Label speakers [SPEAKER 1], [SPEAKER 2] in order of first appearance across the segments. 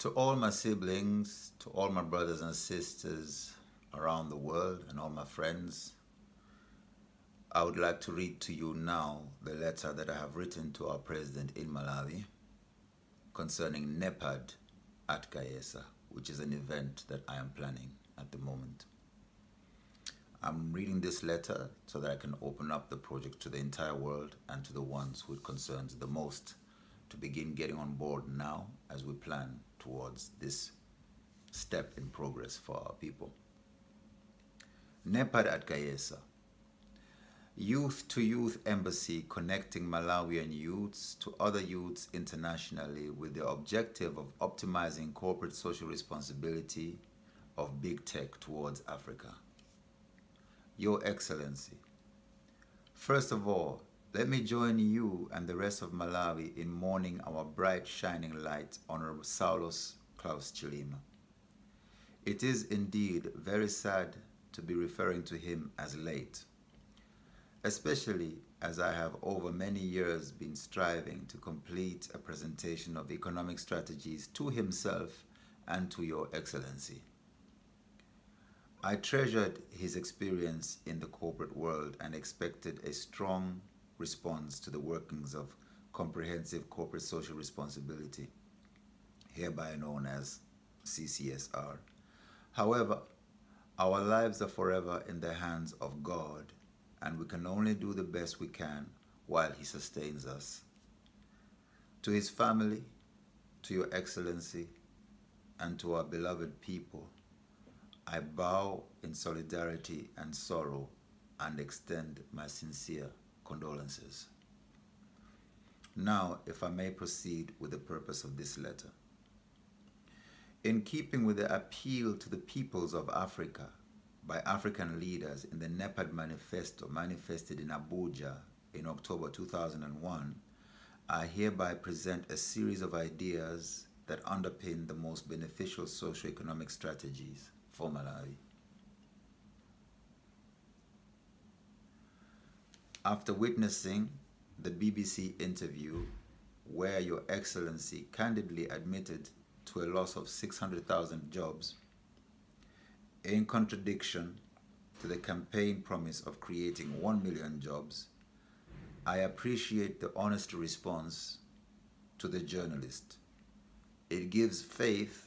[SPEAKER 1] To all my siblings, to all my brothers and sisters around the world, and all my friends, I would like to read to you now the letter that I have written to our president in Malawi concerning NEPAD at Kayesa, which is an event that I am planning at the moment. I'm reading this letter so that I can open up the project to the entire world and to the ones who it concerns the most to begin getting on board now as we plan towards this step in progress for our people. NEPAD at Kayesa, youth-to-youth embassy connecting Malawian youths to other youths internationally with the objective of optimizing corporate social responsibility of big tech towards Africa. Your Excellency, first of all, let me join you and the rest of Malawi in mourning our bright shining light, Honorable Saulos Klaus Chilima. It is indeed very sad to be referring to him as late, especially as I have over many years been striving to complete a presentation of economic strategies to himself and to Your Excellency. I treasured his experience in the corporate world and expected a strong response to the workings of comprehensive corporate social responsibility, hereby known as CCSR. However, our lives are forever in the hands of God, and we can only do the best we can while He sustains us. To his family, to Your Excellency, and to our beloved people, I bow in solidarity and sorrow and extend my sincere condolences. Now, if I may proceed with the purpose of this letter. In keeping with the appeal to the peoples of Africa by African leaders in the NEPAD Manifesto manifested in Abuja in October 2001, I hereby present a series of ideas that underpin the most beneficial socio-economic strategies for Malawi. After witnessing the BBC interview where Your Excellency candidly admitted to a loss of 600,000 jobs, in contradiction to the campaign promise of creating 1 million jobs, I appreciate the honest response to the journalist. It gives faith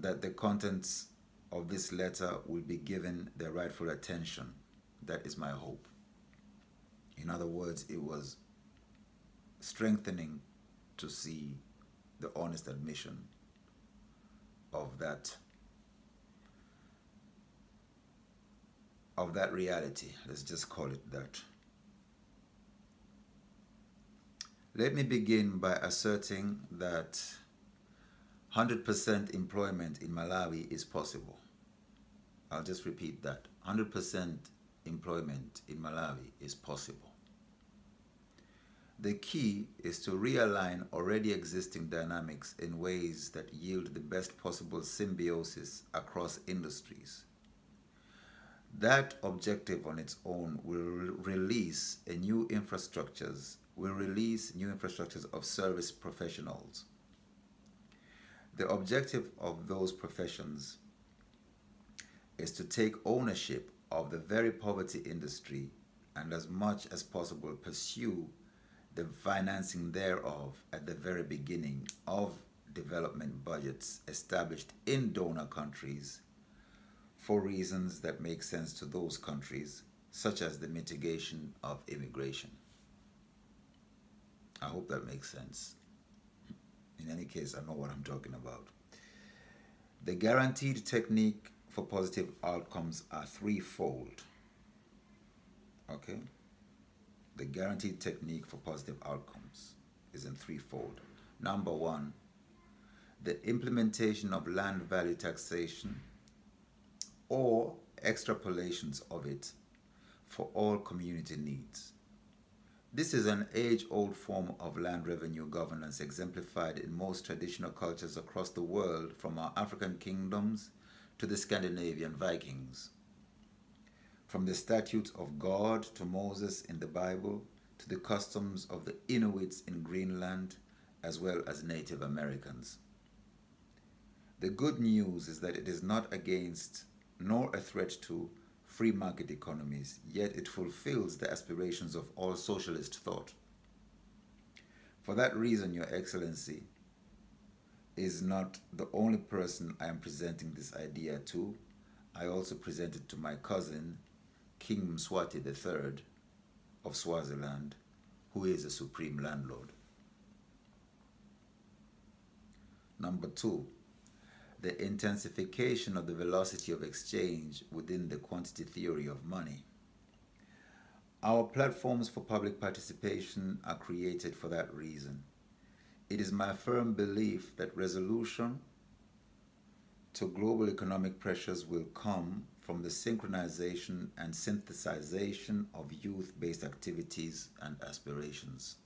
[SPEAKER 1] that the contents of this letter will be given their rightful attention. That is my hope. In other words, it was strengthening to see the honest admission of that reality. Let's just call it that. Let me begin by asserting that 100% employment in Malawi is possible. I'll just repeat that. 100% employment in Malawi is possible. The key is to realign already existing dynamics in ways that yield the best possible symbiosis across industries. That objective on its own will release new infrastructures of service professionals. The objective of those professions is to take ownership of the very poverty industry and as much as possible pursue the financing thereof at the very beginning of development budgets established in donor countries for reasons that make sense to those countries, such as the mitigation of immigration. I hope that makes sense. In any case, I know what I'm talking about. The guaranteed technique for positive outcomes are threefold. Okay? The guaranteed technique for positive outcomes is in threefold. Number one, the implementation of land value taxation or extrapolations of it for all community needs. This is an age-old form of land revenue governance exemplified in most traditional cultures across the world, from our African kingdoms to the Scandinavian Vikings. From the statutes of God to Moses in the Bible, to the customs of the Inuits in Greenland, as well as Native Americans. The good news is that it is not against nor a threat to free market economies, yet it fulfills the aspirations of all socialist thought. For that reason, Your Excellency is not the only person I am presenting this idea to. I also present it to my cousin, King Mswati III of Swaziland, who is a supreme landlord. Number 2, the intensification of the velocity of exchange within the quantity theory of money. Our platforms for public participation are created for that reason. It is my firm belief that resolution to global economic pressures will come from the synchronization and synthesization of youth-based activities and aspirations.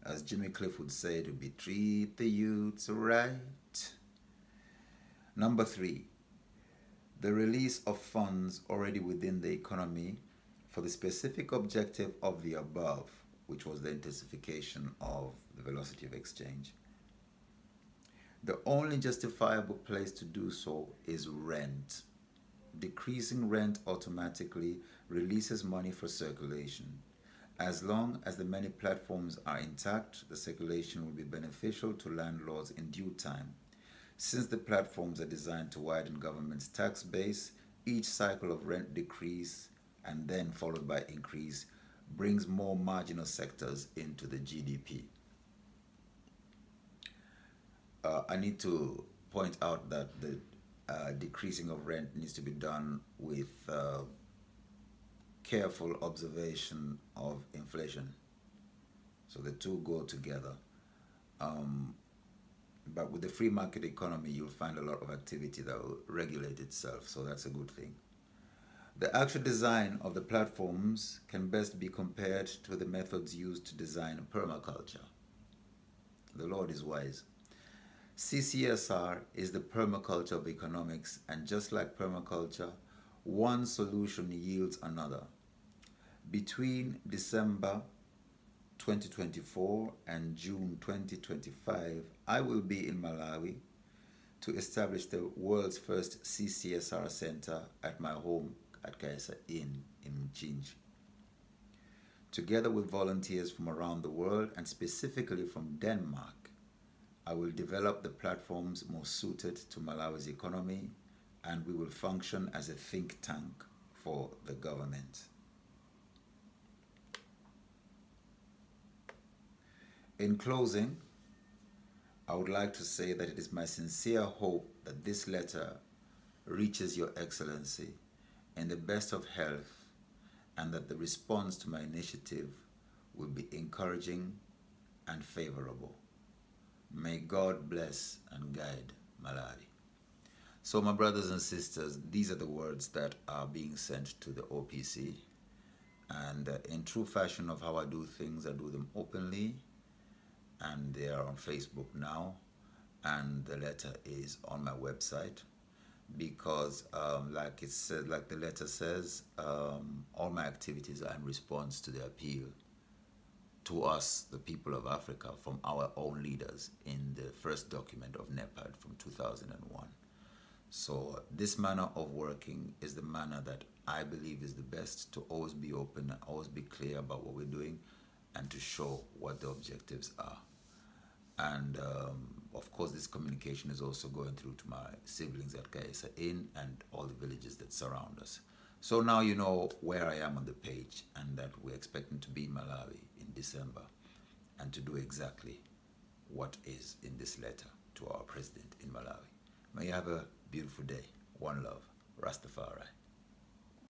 [SPEAKER 1] As Jimmy Cliff would say, to be treat the youths right. Number 3, the release of funds already within the economy for the specific objective of the above, which was the intensification of the velocity of exchange. The only justifiable place to do so is rent. Decreasing rent automatically releases money for circulation. As long as the many platforms are intact, the circulation will be beneficial to landlords in due time. Since the platforms are designed to widen government's tax base, each cycle of rent decrease and then followed by increase brings more marginal sectors into the GDP. I need to point out that the decreasing of rent needs to be done with careful observation of inflation. So the two go together. But with the free market economy, you'll find a lot of activity that will regulate itself, so that's a good thing. The actual design of the platforms can best be compared to the methods used to design permaculture. The Lord is wise. CCSR is the permaculture of economics, and just like permaculture, one solution yields another. Between December 2024 and June 2025, I will be in Malawi to establish the world's first CCSR center at my home at Kaisa Inn in Mchinji. Together with volunteers from around the world and specifically from Denmark, I will develop the platforms most suited to Malawi's economy, and we will function as a think tank for the government. In closing, I would like to say that it is my sincere hope that this letter reaches Your Excellency in the best of health, and that the response to my initiative will be encouraging and favorable. May God bless and guide Malawi. So my brothers and sisters, these are the words that are being sent to the OPC. And in true fashion of how I do things, I do them openly. And they are on Facebook now. And the letter is on my website. Because like it said, like the letter says, all my activities are in response to the appeal to us, the people of Africa, from our own leaders in the first document of NEPAD from 2001. So this manner of working is the manner that I believe is the best, to always be open, always be clear about what we're doing, and to show what the objectives are. And of course, this communication is also going through to my siblings at Kaisa Inn and all the villages that surround us. So now you know where I am on the page, and that we're expecting to be in Malawi in December, and to do exactly what is in this letter to our president in Malawi. May you have a beautiful day. One love. Rastafari.